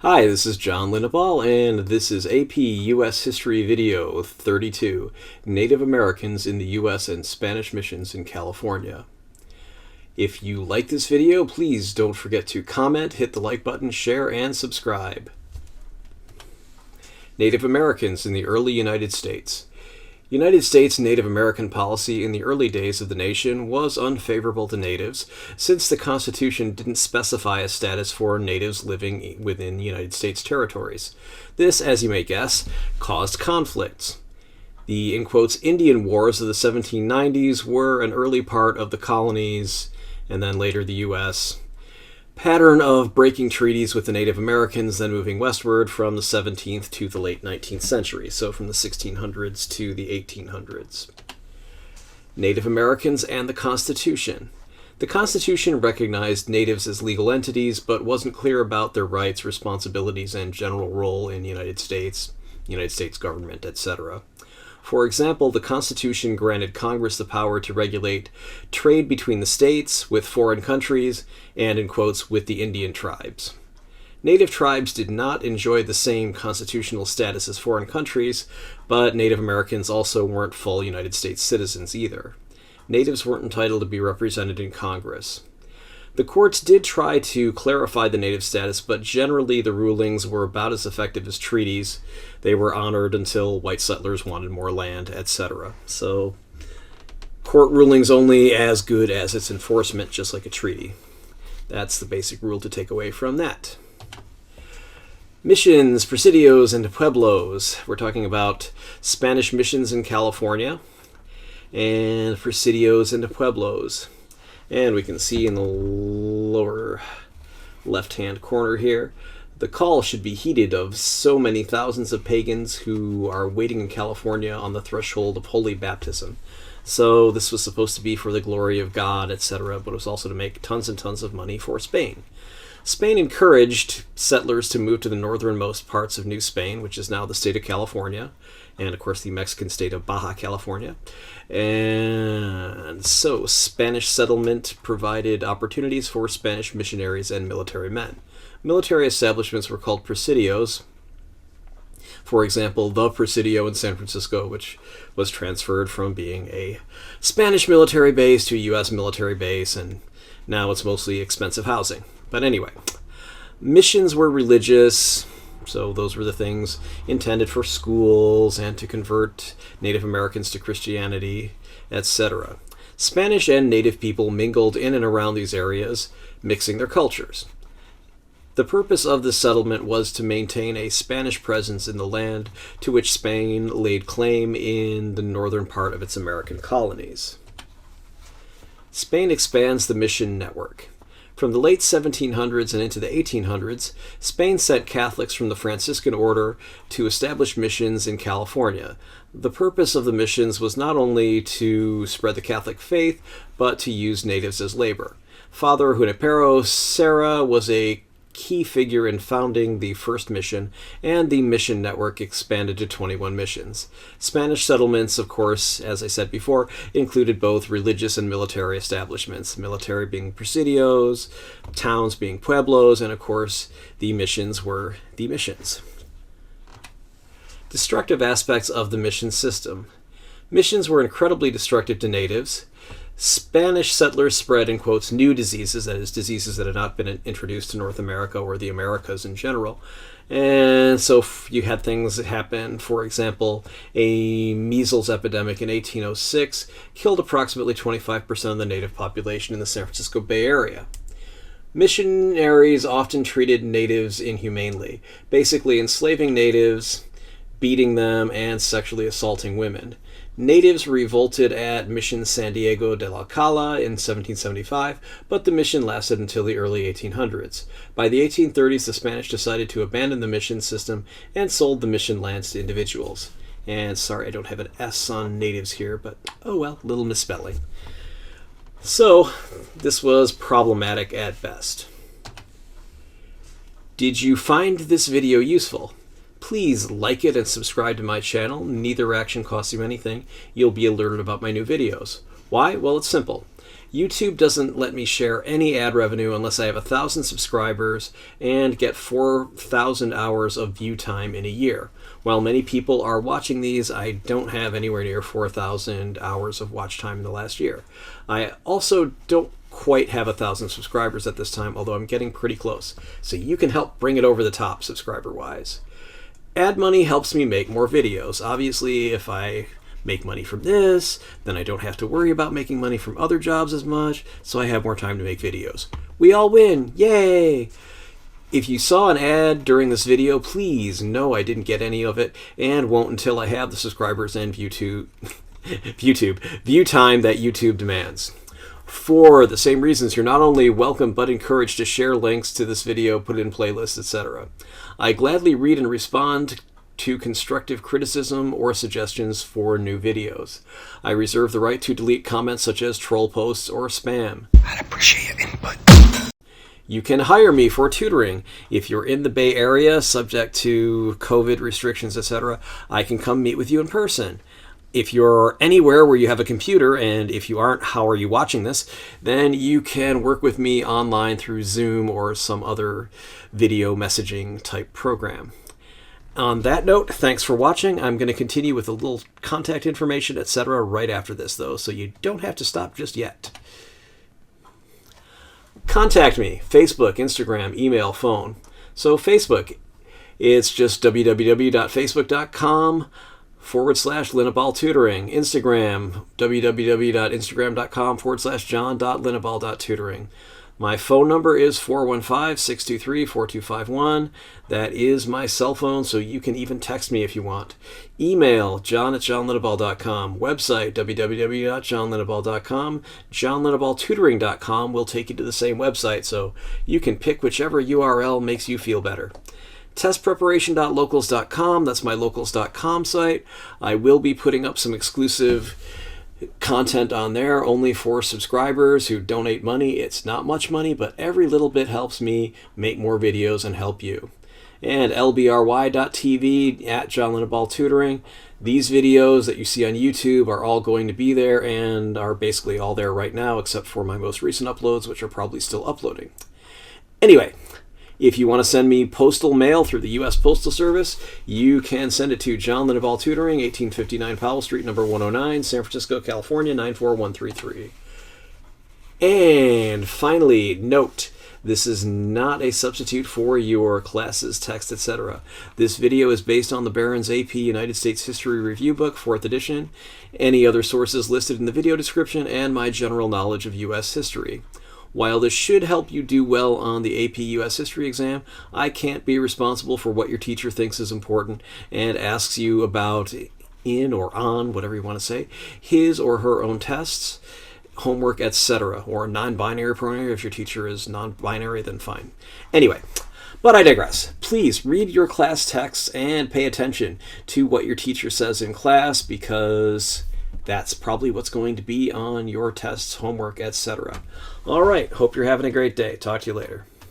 Hi, this is John Linneball, and this is AP U.S. History Video 32, Native Americans in the U.S. and Spanish Missions in California. If you like this video, please don't forget to comment, hit the like button, share, and subscribe. Native Americans in the early United States. United States Native American policy in the early days of the nation was unfavorable to natives, since the Constitution didn't specify a status for natives living within United States territories. This, as you may guess, caused conflicts. The, in quotes, Indian Wars of the 1790s were an early part of the colonies, and then later the U.S., pattern of breaking treaties with the Native Americans, then moving westward from the 17th to the late 19th century, so from the 1600s to the 1800s. Native Americans and the Constitution. The Constitution recognized natives as legal entities, but wasn't clear about their rights, responsibilities, and general role in the United States government, etc. For example, the Constitution granted Congress the power to regulate trade between the states, with foreign countries, and, in quotes, with the Indian tribes. Native tribes did not enjoy the same constitutional status as foreign countries, but Native Americans also weren't full United States citizens either. Natives weren't entitled to be represented in Congress. The courts did try to clarify the native status, but generally the rulings were about as effective as treaties. They were honored until white settlers wanted more land, etc. So, court rulings only as good as its enforcement, just like a treaty. That's the basic rule to take away from that. Missions, Presidios, and Pueblos. We're talking about Spanish missions in California, and Presidios and Pueblos. And we can see in the lower left-hand corner here, the call should be heeded of so many thousands of pagans who are waiting in California on the threshold of holy baptism. So this was supposed to be for the glory of God, etc., but it was also to make tons and tons of money for Spain. Spain encouraged settlers to move to the northernmost parts of New Spain, which is now the state of California, and of course the Mexican state of Baja California. And so Spanish settlement provided opportunities for Spanish missionaries and military men. Military establishments were called presidios. For example, the Presidio in San Francisco, which was transferred from being a Spanish military base to a U.S. military base, and now it's mostly expensive housing. But anyway, missions were religious, so those were the things intended for schools and to convert Native Americans to Christianity, etc. Spanish and Native people mingled in and around these areas, mixing their cultures. The purpose of this settlement was to maintain a Spanish presence in the land to which Spain laid claim in the northern part of its American colonies. Spain expands the mission network. From the late 1700s and into the 1800s, Spain sent Catholics from the Franciscan order to establish missions in California. The purpose of the missions was not only to spread the Catholic faith, but to use natives as labor. Father Junipero Serra was a key figure in founding the first mission, and the mission network expanded to 21 missions. Spanish settlements, of course, as I said before, included both religious and military establishments, military being presidios, towns being pueblos, and of course the missions were the missions. Destructive aspects of the mission system. Missions were incredibly destructive to natives. Spanish settlers spread, in quotes, new diseases, that is, diseases that had not been introduced to North America or the Americas in general. And so you had things that happened. For example, a measles epidemic in 1806 killed approximately 25% of the native population in the San Francisco Bay Area. Missionaries often treated natives inhumanely, basically enslaving natives, beating them, and sexually assaulting women. Natives revolted at Mission San Diego de la Cala in 1775, but the mission lasted until the early 1800s. By the 1830s, the Spanish decided to abandon the mission system and sold the mission lands to individuals. And sorry, I don't have an S on natives here, but oh well, little misspelling. So, this was problematic at best. Did you find this video useful? Please like it and subscribe to my channel. Neither action costs you anything. You'll be alerted about my new videos. Why? Well, it's simple. YouTube doesn't let me share any ad revenue unless I have 1,000 subscribers and get 4,000 hours of view time in a year. While many people are watching these, I don't have anywhere near 4,000 hours of watch time in the last year. I also don't quite have 1,000 subscribers at this time, although I'm getting pretty close. So you can help bring it over the top subscriber-wise. Ad money helps me make more videos. Obviously, if I make money from this, then I don't have to worry about making money from other jobs as much, so I have more time to make videos. We all win! Yay! If you saw an ad during this video, please know I didn't get any of it, and won't until I have the subscribers and view time that YouTube demands. For the same reasons, you're not only welcome but encouraged to share links to this video, put it in playlists, etc. I gladly read and respond to constructive criticism or suggestions for new videos. I reserve the right to delete comments such as troll posts or spam. I'd appreciate your input. You can hire me for tutoring. If you're in the Bay Area, subject to COVID restrictions, etc., I can come meet with you in person. If you're anywhere where you have a computer, and if you aren't, how are you watching this, then you can work with me online through Zoom or some other video messaging type program. On that note, thanks for watching. I'm going to continue with a little contact information, etc. right after this, though, so you don't have to stop just yet. Contact me, Facebook, Instagram, email, phone. So Facebook, it's just www.facebook.com/Linneball-tutoring. Instagram, www.instagram.com/john.linneball.tutoring. My phone number is 415-623-4251. That is my cell phone, so you can even text me if you want. Email, john@johnlinneball.com. Website, www.johnlinneball.com. johnlinneballtutoring.com will take you to the same website, so you can pick whichever URL makes you feel better. Testpreparation.locals.com, that's my locals.com site. I will be putting up some exclusive content on there only for subscribers who donate money. It's not much money, but every little bit helps me make more videos and help you. And lbry.tv at John Linneball Tutoring. These videos that you see on YouTube are all going to be there and are basically all there right now, except for my most recent uploads, which are probably still uploading. Anyway, if you want to send me postal mail through the U.S. Postal Service, you can send it to John Linneball Tutoring, 1859 Powell Street, number 109, San Francisco, California, 94133. And finally, note, this is not a substitute for your classes, text, etc. This video is based on the Barron's AP United States History Review Book, 4th edition, any other sources listed in the video description, and my general knowledge of U.S. history. While this should help you do well on the AP US History exam, I can't be responsible for what your teacher thinks is important and asks you about in or on, whatever you want to say, his or her own tests, homework, etc., or non-binary pronoun. If your teacher is non-binary, then fine. Anyway, but I digress. Please read your class texts and pay attention to what your teacher says in class, because that's probably what's going to be on your tests, homework, etc. All right, hope you're having a great day. Talk to you later.